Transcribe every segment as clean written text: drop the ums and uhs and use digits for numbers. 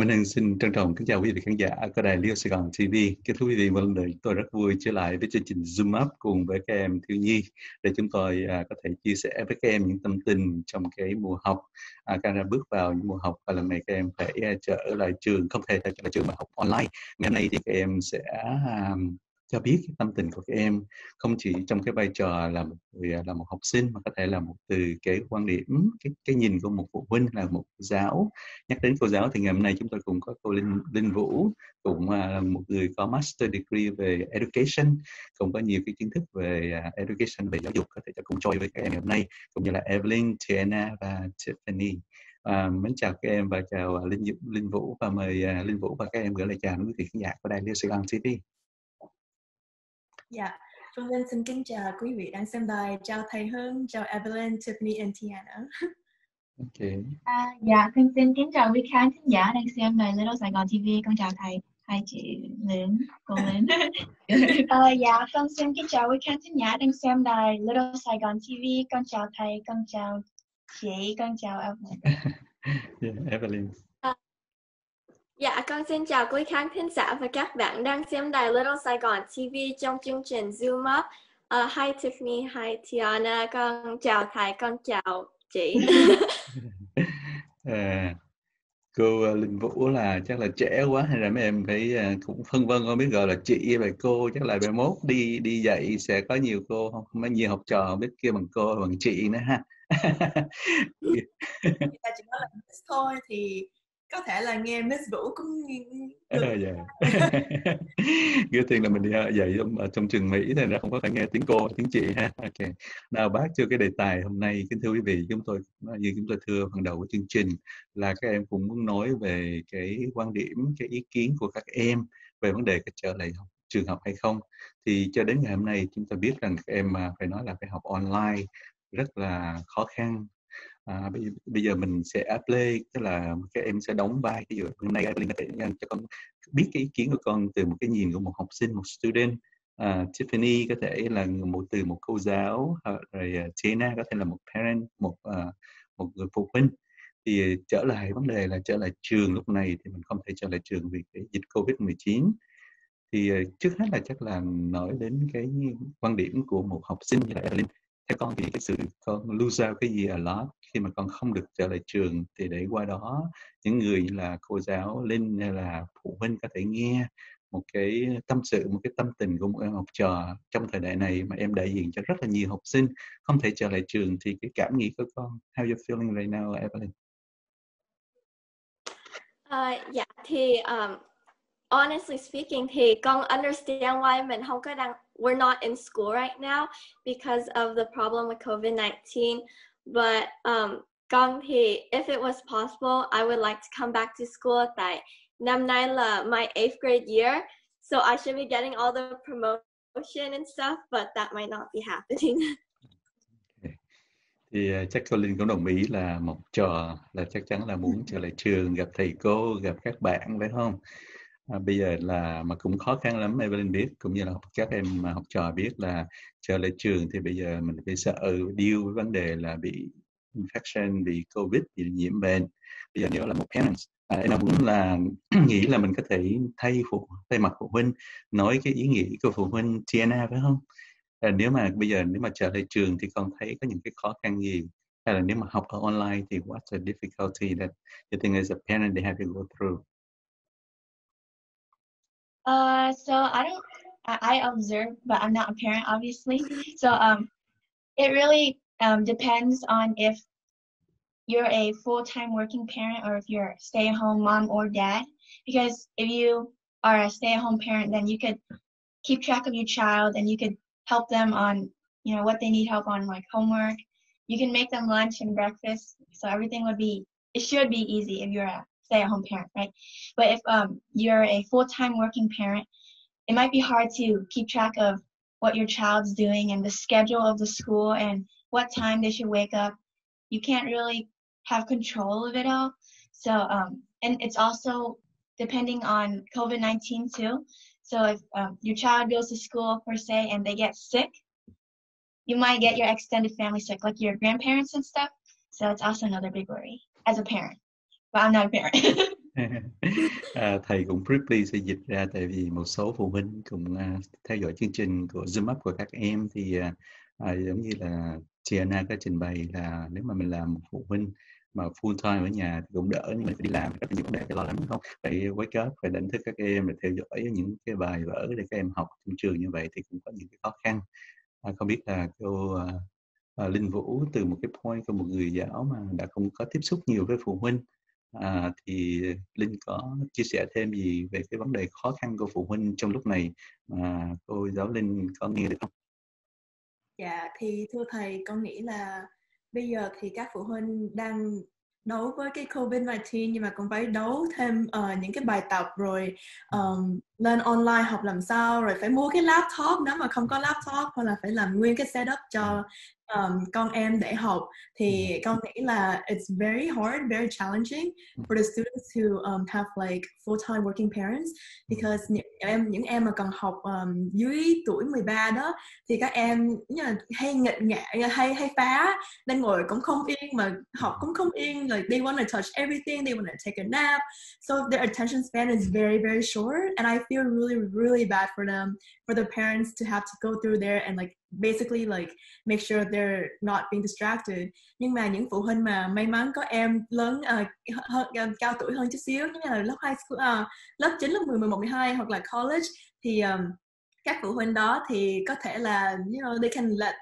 Minh Hưng xin trân trọng kính chào quý vị khán giả của đài Liêu Sài Gòn TV. Kính thưa quý vị, một lần nữa tôi rất vui trở lại với chương trình Zoom Up cùng với các em thiếu nhi để chúng tôi có thể chia sẻ với các em những tâm tình trong cái mùa học. Các em đã bước vào những mùa học và lần này các em phải trở lại trường, không thể trở lại trường mà học online. Ngày hôm nay thì các em sẽ cho biết cái tâm tình của các em không chỉ trong cái vai trò là một học sinh mà có thể là từ cái quan điểm, cái nhìn của một phụ huynh, là một cô giáo. Nhắc đến cô giáo thì ngày hôm nay chúng tôi cũng có cô Linh Vũ, cũng là một người có master degree về education, cũng có nhiều cái kiến thức về education, về giáo dục, có thể cùng trò với các em ngày hôm nay, cũng như là Evelyn, Tiana và Tiffany. Mến chào các em và chào Linh Vũ, và mời Linh Vũ và các em gửi lời chào đến quý vị khán giả của đài Liêu Saigon TV. Dạ, Phương Linh xin kính chào quý vị đang xem đài, chào thầy Hưng, chào Evelyn, Tiffany and Tiana. Okay. Dạ, con xin kính chào quý khán thính giả đang xem đài Little Saigon TV. Con chào thầy, hai chị Linh, cô Linh. Dạ, con xin kính chào quý khán thính giả đang xem đài Little Saigon TV. Con chào thầy, con chào chị, con chào Evelyn. Yeah, Evelyn. Dạ, con xin chào quý khán thính giả và các bạn đang xem đài Little Saigon TV trong chương trình Zoom Up. Hi Tiffany, hi Tiana, con chào thầy, con chào chị. Cô Linh Vũ là chắc là trẻ quá hay là mấy em phải cũng phân vân không biết gọi là chị và cô, chắc là 21 đi dạy sẽ có nhiều cô không, mấy nhiều học trò không biết kêu bằng cô bằng chị nữa ha. Người ta chỉ nói là Miss thôi thì có thể là nghe Miss Vũ cũng Dạ. Cái tiền là mình đi dạy trong trường Mỹ thì nó không có phải nghe tiếng cô, tiếng chị ha. Ok. Nào bác cho cái đề tài hôm nay, kính thưa quý vị, chúng tôi như chúng tôi thưa phần đầu của chương trình là các em cũng muốn nói về cái quan điểm, cái ý kiến của các em về vấn đề trở lại trường học hay không. Thì cho đến ngày hôm nay chúng ta biết rằng các em phải nói là phải học online rất là khó khăn. Bây giờ mình sẽ play, tức là các em sẽ đóng vai. Ví dụ hôm nay Evelyn có thể cho con biết cái ý kiến của con từ một cái nhìn của một học sinh, một student. Tiffany có thể là từ một cô giáo, rồi Tina có thể là một parent, một người phụ huynh. Thì trở lại vấn đề là trở lại trường lúc này thì mình không thể trở lại trường vì cái dịch Covid-19. Thì trước hết là chắc là nói đến cái quan điểm của một học sinh như là Evelyn. Theo con thì cái sự con lose out cái gì ở lot khi mà con không được trở lại trường, thì để qua đó những người như là cô giáo Linh hay là phụ huynh có thể nghe một cái tâm sự, một cái tâm tình của một em học trò trong thời đại này mà em đại diện cho rất là nhiều học sinh không thể trở lại trường, thì cái cảm nghĩ của con, how you feeling right now, Evelyn? Dạ thì honestly speaking thì con understand why mình không có we're not in school right now because of the problem with COVID-19, but con thì if it was possible I would like to come back to school. Tại năm nay là my 8th grade year, so I should be getting all the promotion and stuff, but that might not be happening. Thì chắc cô Linh cũng đồng ý là một trò là chắc chắn là muốn trở lại trường, gặp thầy cô, gặp các bạn, phải không? Bây giờ là mà cũng khó khăn lắm, Evelyn biết, cũng như là các em học trò biết là trở lại trường thì bây giờ mình phải sợ deal với vấn đề là bị infection, bị Covid, bị nhiễm bệnh. Bây giờ nếu là một parents, em muốn là nghĩ là mình có thể thay mặt phụ huynh nói cái ý nghĩ của phụ huynh Tiana, phải không? Nếu mà bây giờ nếu mà trở lại trường thì con thấy có những cái khó khăn gì, hay là nếu mà học ở online thì what's the difficulty that you think as a parent they have to go through? So I observe, but I'm not a parent, obviously. So it really depends on if you're a full-time working parent or if you're a stay-at-home mom or dad. Because if you are a stay-at-home parent, then you could keep track of your child and you could help them on, you know, what they need help on, like homework. You can make them lunch and breakfast. So everything it should be easy if you're a stay-at-home parent, right? But if you're a full-time working parent, it might be hard to keep track of what your child's doing and the schedule of the school and what time they should wake up. You can't really have control of it all. So, and it's also depending on COVID-19 too. So if your child goes to school per se and they get sick, you might get your extended family sick, like your grandparents and stuff. So it's also another big worry as a parent. But I'm not a parent. Thầy cũng briefly sẽ dịch ra, tại vì một số phụ huynh cũng theo dõi chương trình của Zoom Up của các em thì giống như là Tiana có trình bày là nếu mà mình làm một phụ huynh mà full time ở nhà thì cũng đỡ, nhưng mình phải đi làm rất là nhiều vấn đề phải lo lắng, đúng không? Phải wake up, phải đánh thức các em, để theo dõi những cái bài vở để các em học trong trường như vậy thì cũng có những cái khó khăn. Không biết là cô Linh Vũ, từ một cái point của một người giáo mà đã không có tiếp xúc nhiều với phụ huynh, thì Linh có chia sẻ thêm gì về cái vấn đề khó khăn của phụ huynh trong lúc này mà cô giáo Linh có nghe được không? Dạ, thì thưa thầy, con nghĩ là bây giờ thì các phụ huynh đang đấu với cái COVID-19, nhưng mà còn phải đấu thêm những cái bài tập, rồi lên online học làm sao, rồi phải mua cái laptop nếu mà không có laptop, hoặc là phải làm nguyên cái setup cho con em để học. Thì con nghĩ là it's very hard, very challenging for the students who have like full-time working parents, because những em mà còn học dưới tuổi 13 đó, thì các em hay nghịch ngợm, hay phá, đang ngồi cũng không yên, mà học cũng không yên, like they want to touch everything, they want to take a nap, so their attention span is very, very short, and I feel really, really bad for them, for the parents to have to go through there and like basically like make sure they're not being distracted. Nhưng mà những phụ huynh mà may mắn có em lớn cao tuổi hơn chút xíu, như là lớp high school, lớp 9, lớp 10, 11, 12 hoặc là college, thì các phụ huynh đó thì có thể là they can let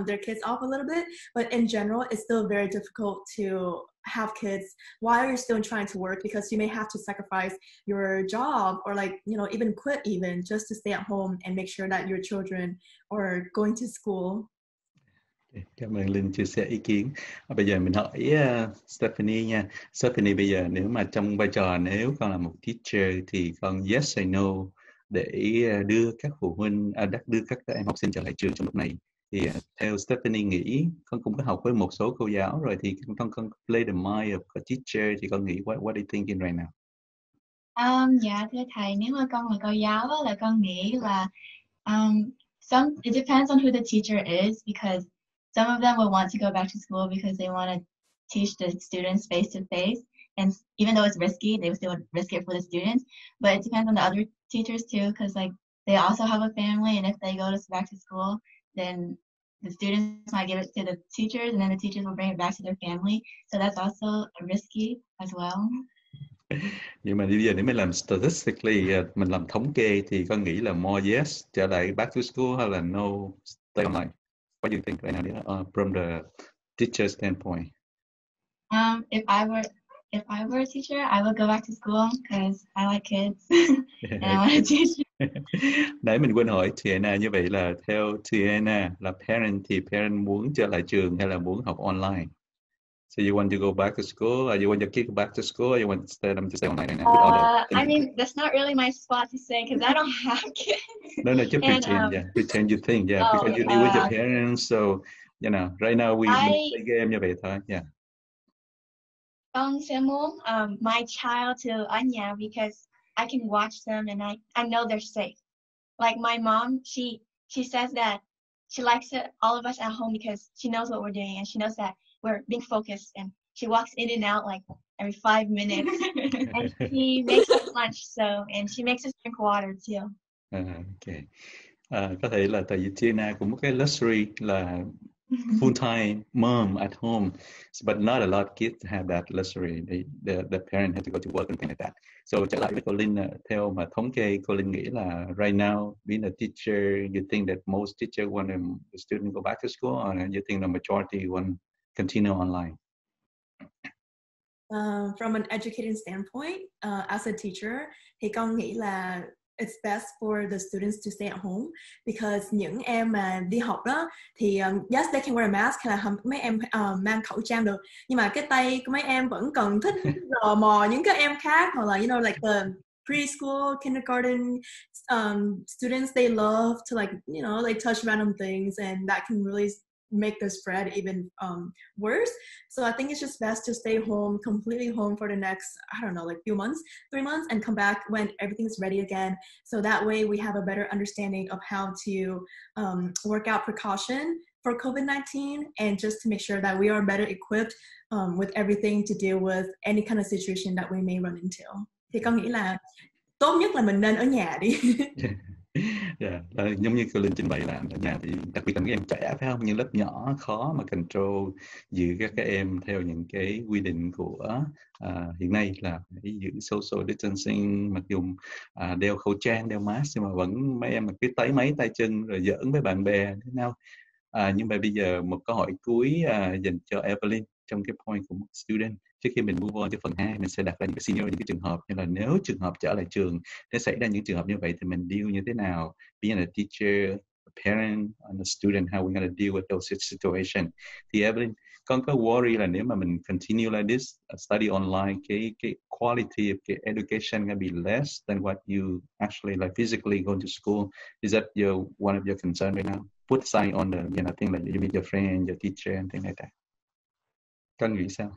their kids off a little bit, but in general it's still very difficult to have kids while you're still trying to work, because you may have to sacrifice your job, or like even quit even, just to stay at home and make sure that your children are going to school. Cảm ơn Linh chia sẻ ý kiến. Bây giờ mình hỏi Stephanie nha. Stephanie, bây giờ nếu mà trong vai trò nếu con là một teacher thì con yes hay no để đưa các phụ huynh, đưa các em học sinh trở lại trường trong lúc này, thì theo Stephanie nghĩ, con cũng có học với một số cô giáo rồi, thì con play the mind of a teacher, thì con nghĩ what are you thinking right now? Dạ thưa thầy, nếu mà con là cô giáo là con nghĩ là it depends on who the teacher is, because some of them will want to go back to school because they want to teach the students face to face, and even though it's risky, they still risk it for the students. But it depends on the other teachers too, because like they also have a family, and if they go back to school, then the students might give it to the teachers, and then the teachers will bring it back to their family. So that's also risky as well. Nhưng mà bây giờ nếu mình làm statistically, mình làm thống kê, thì con nghĩ là more yes trở lại back to school hay là no stay online? What do you think right now, from the teacher standpoint? If I were a teacher, I would go back to school because I like kids and I want to teach. Nãy mình quên hỏi Tiana, như vậy là theo Tiana là parent, thì parent muốn trở lại trường hay là muốn học online? So you want to go back to school, or you want your kid to go back to school, or you want them to stay online right now? I mean, that's not really my spot to say because I don't have kids. No, just pretend you think, because you live with your parents, so right now we play game như vậy thôi, Con sẽ muốn my child to ở nhà because I can watch them and I know they're safe. Like my mom, she says that she likes all of us at home because she knows what we're doing, and she knows that we're being focused, and she walks in and out like every 5 minutes. And she makes us lunch, and she makes us drink water too. Okay. Có thể là tại vì Tina cũng có cái luxury là full-time mom at home, but not a lot of kids have that luxury. The parent has to go to work and things like that. So trở lại với cô Linh, theo mà thống kê, cô Linh nghĩ là right now, being a teacher, you think that most teachers want the student go back to school, or you think the majority want continue online? From an educating standpoint, as a teacher, thì con nghĩ là it's best for the students to stay at home, because những em mà đi học đó thì yes, they can wear a mask, hay là mấy em mang khẩu trang được, nhưng mà cái tay của mấy em vẫn còn thích rò mò những cái em khác, hoặc là like the preschool, kindergarten students, they love to like like touch random things, and that can really make the spread even worse. So I think it's just best to stay home, completely home for the next, I don't know, like 3 months, and come back when everything's ready again. So that way we have a better understanding of how to work out precaution for COVID-19, and just to make sure that we are better equipped with everything to deal with any kind of situation that we may run into. thì con nghĩ là tốt nhất là mình nên ở nhà đi. Yeah. Giống như cô Linh trình bày là ở nhà thì đặc biệt là các em trẻ phải không? Những lớp nhỏ khó mà control giữ các em theo những cái quy định của hiện nay là phải giữ social distancing, mặc dù đeo khẩu trang, đeo mask, nhưng mà vẫn mấy em mà cứ táy máy tay chân rồi giỡn với bạn bè thế nào. Nhưng mà bây giờ một câu hỏi cuối dành cho Evelyn trong cái point của một student. Trước khi mình move on cho phần 2, mình sẽ đặt ra những cái scenario, những cái trường hợp như là nếu trường hợp trở lại trường, nếu xảy ra những trường hợp như vậy thì mình deal như thế nào? Being a teacher, a parent, and a student, how we're going to deal with those situations. Thì Evelyn, con có worry là nếu mà mình continue like this, study online, cái quality of the education gonna be less than what you actually like physically going to school? Is that one of your concern right now? Put aside on the thing like you meet your friend, your teacher, and things like that. Con nghĩ sao?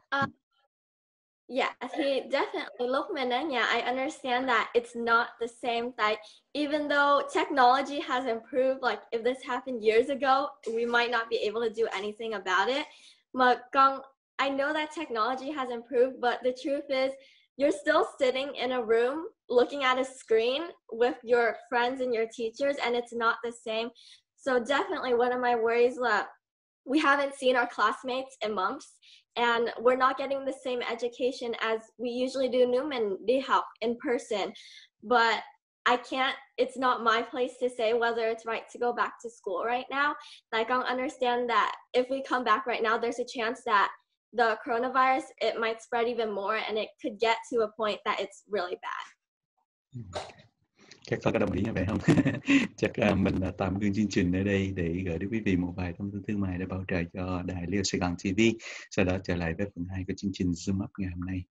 Yeah, thì definitely lúc mình ở nhà, I understand that it's not the same. That even though technology has improved, like if this happened years ago, we might not be able to do anything about it. Mà I know that technology has improved, but the truth is you're still sitting in a room looking at a screen with your friends and your teachers, and it's not the same. So definitely one of my worries is that we haven't seen our classmates in months, and we're not getting the same education as we usually do nếu mình đi học in person. But I can't, it's not my place to say whether it's right to go back to school right now. Like, I understand that if we come back right now, there's a chance that the coronavirus, it might spread even more, and it could get to a point that it's really bad. Chắc con có đồng ý như vậy không? Chắc mình tạm ngưng chương trình ở đây để gửi đến quý vị một vài thông tin thương mại để bảo trợ cho đài Saigon TV. Sau đó trở lại với phần 2 của chương trình Zoom Up ngày hôm nay.